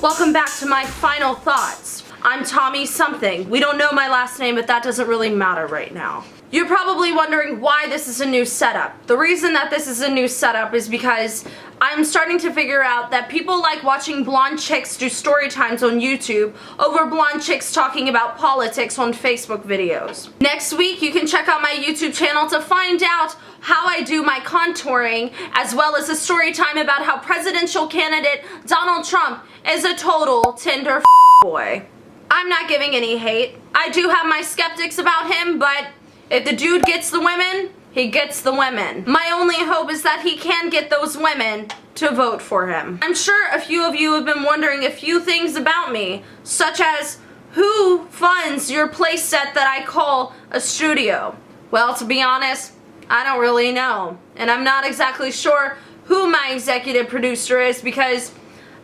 Welcome back to my final thoughts. I'm Tomi something. We don't know my last name, but that doesn't really matter right now. You're probably wondering why this is a new setup. The reason that this is a new setup is because I'm starting to figure out that people like watching blonde chicks do story times on YouTube over blonde chicks talking about politics on Facebook videos. Next week, you can check out my YouTube channel to find out how I do my contouring, as well as a story time about how presidential candidate Donald Trump is a total Tinder boy. I'm not giving any hate. I do have my skeptics about him, but if the dude gets the women, he gets the women. My only hope is that he can get those women to vote for him. I'm sure a few of you have been wondering a few things about me, such as who funds your playset that I call a studio? Well, to be honest, I don't really know. And I'm not exactly sure who my executive producer is because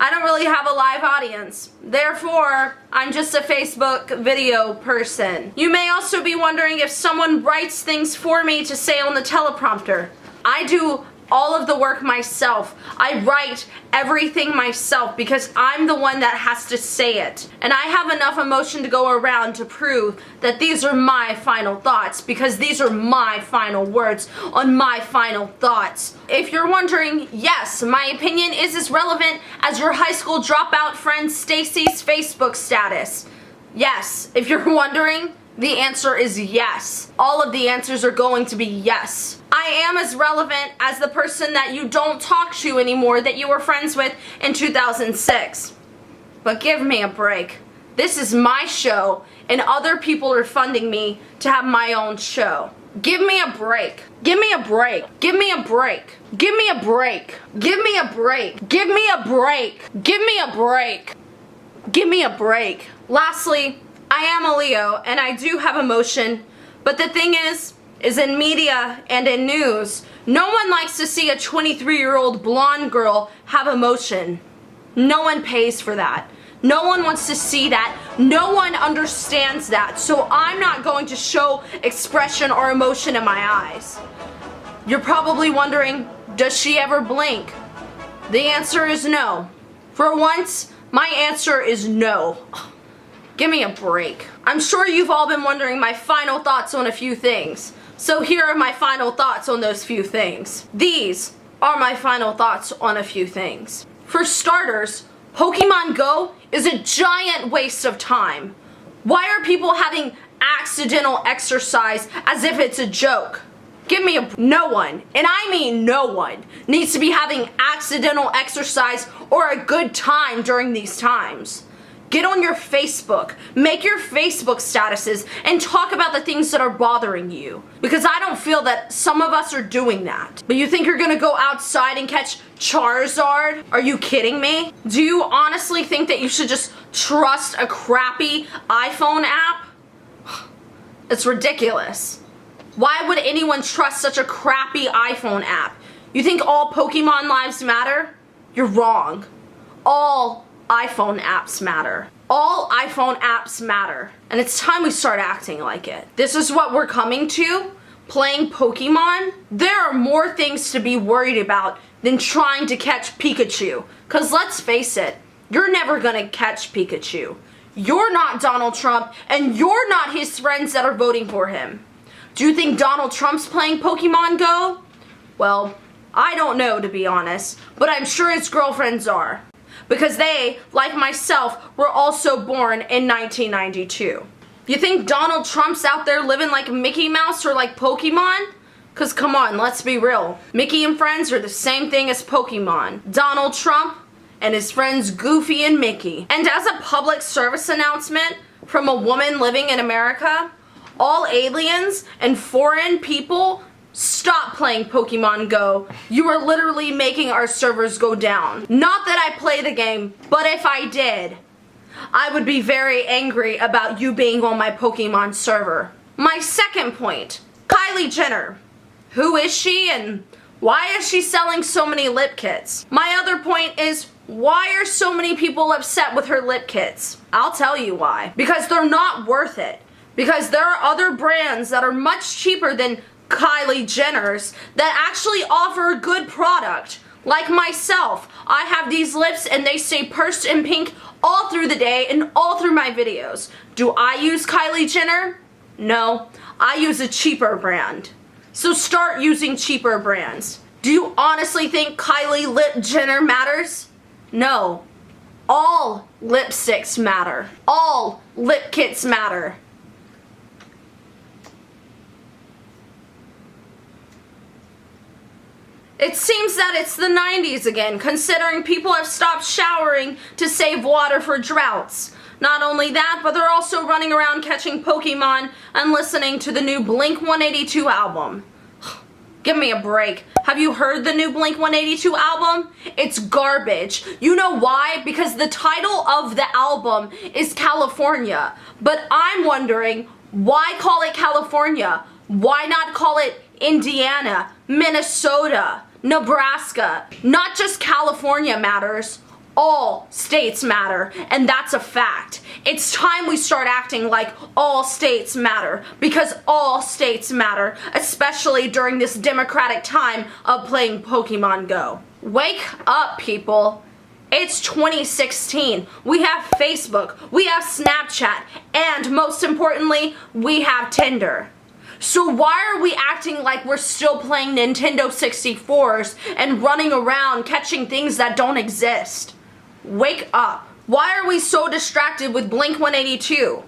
I don't really have a live audience. Therefore, I'm just a Facebook video person. You may also be wondering if someone writes things for me to say on the teleprompter. I do all of the work myself. I write everything myself because I'm the one that has to say it. And I have enough emotion to go around to prove that these are my final thoughts because these are my final words on my final thoughts. If you're wondering, yes, my opinion is as relevant as your high school dropout friend Stacy's Facebook status. Yes, if you're wondering, the answer is yes. All of the answers are going to be yes. I am as relevant as the person that you don't talk to anymore that you were friends with in 2006. But give me a break. This is my show and other people are funding me to have my own show. Give me a break. Give me a break. Give me a break. Give me a break. Give me a break. Give me a break. Give me a break. Give me a break. Lastly, I am a Leo and I do have emotion, but the thing is in media and in news, no one likes to see a 23-year-old blonde girl have emotion. No one pays for that. No one wants to see that. No one understands that. So I'm not going to show expression or emotion in my eyes. You're probably wondering, does she ever blink? The answer is no. For once, my answer is no. Give me a break. I'm sure you've all been wondering my final thoughts on a few things. So here are my final thoughts on those few things. These are my final thoughts on a few things. For starters, Pokemon Go is a giant waste of time. Why are people having accidental exercise as if it's a joke? Give me a... No one, and I mean no one, needs to be having accidental exercise or a good time during these times. Get on your Facebook, make your Facebook statuses, and talk about the things that are bothering you. Because I don't feel that some of us are doing that. But you think you're gonna go outside and catch Charizard? Are you kidding me? Do you honestly think that you should just trust a crappy iPhone app? It's ridiculous. Why would anyone trust such a crappy iPhone app? You think all Pokemon lives matter? You're wrong. All iPhone apps matter. All iPhone apps matter. And it's time we start acting like it. This is what we're coming to? Playing Pokemon? There are more things to be worried about than trying to catch Pikachu. Cause let's face it, you're never gonna catch Pikachu. You're not Donald Trump, and you're not his friends that are voting for him. Do you think Donald Trump's playing Pokemon Go? Well, I don't know, to be honest, but I'm sure his girlfriends are. Because they, like myself, were also born in 1992. You think Donald Trump's out there living like Mickey Mouse or like Pokemon? Cause come on, let's be real. Mickey and friends are the same thing as Pokemon. Donald Trump and his friends Goofy and Mickey. And as a public service announcement from a woman living in America, all aliens and foreign people, stop playing Pokemon Go. You are literally making our servers go down. Not that I play the game, but if I did, I would be very angry about you being on my Pokemon server. My second point, Kylie Jenner. Who is she and why is she selling so many lip kits? My other point is, why are so many people upset with her lip kits? I'll tell you why. Because they're not worth it. Because there are other brands that are much cheaper than Kylie Jenner's that actually offer a good product, Like myself, I have these lips and they stay pursed and pink all through the day and all through my videos. Do I use Kylie Jenner? No, I use a cheaper brand. So start using cheaper brands. Do you honestly think Kylie Lip Jenner matters? No. All lipsticks matter. All lip kits matter. It seems that it's the 90s again, considering people have stopped showering to save water for droughts. Not only that, but they're also running around catching Pokemon and listening to the new Blink-182 album. Give me a break. Have you heard the new Blink-182 album? It's garbage. You know why? Because the title of the album is California. But I'm wondering, why call it California? Why not call it Indiana, Minnesota, Nebraska? Not just California matters. All states matter, and that's a fact. It's time we start acting like all states matter, because all states matter, especially during this democratic time of playing Pokemon Go. Wake up, people. It's 2016. We have Facebook, we have Snapchat, and most importantly, we have Tinder. So why are we acting like we're still playing Nintendo 64s and running around catching things that don't exist? Wake up. Why are we so distracted with Blink-182?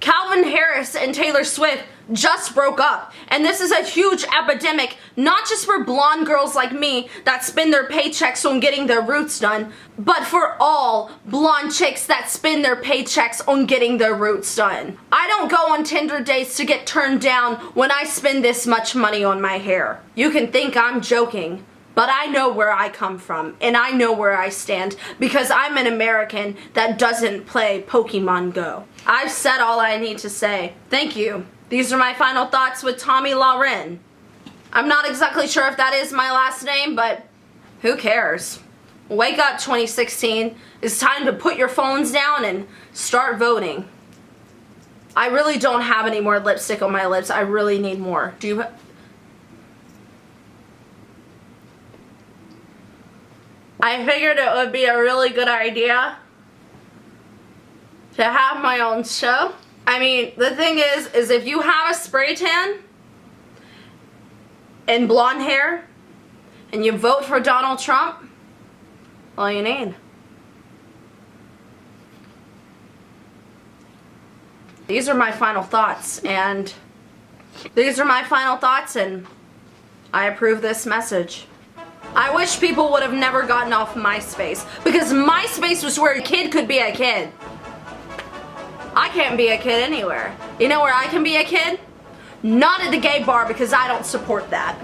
Calvin Harris and Taylor Swift just broke up, and this is a huge epidemic, not just for blonde girls like me that spend their paychecks on getting their roots done, but for all blonde chicks that spend their paychecks on getting their roots done. I don't go on Tinder dates to get turned down when I spend this much money on my hair. You can think I'm joking, but I know where I come from, and I know where I stand, because I'm an American that doesn't play Pokemon Go. I've said all I need to say. Thank you. These are my final thoughts with Tomi Lahren. I'm not exactly sure if that is my last name, but who cares? Wake up, 2016. It's time to put your phones down and start voting. I really don't have any more lipstick on my lips. I really need more. Do you? I figured it would be a really good idea to have my own show. I mean, the thing is if you have a spray tan and blonde hair and you vote for Donald Trump, all you need. These are my final thoughts, and I approve this message. I wish people would have never gotten off MySpace, because MySpace was where a kid could be a kid. I can't be a kid anywhere. You know where I can be a kid? Not at the gay bar, because I don't support that.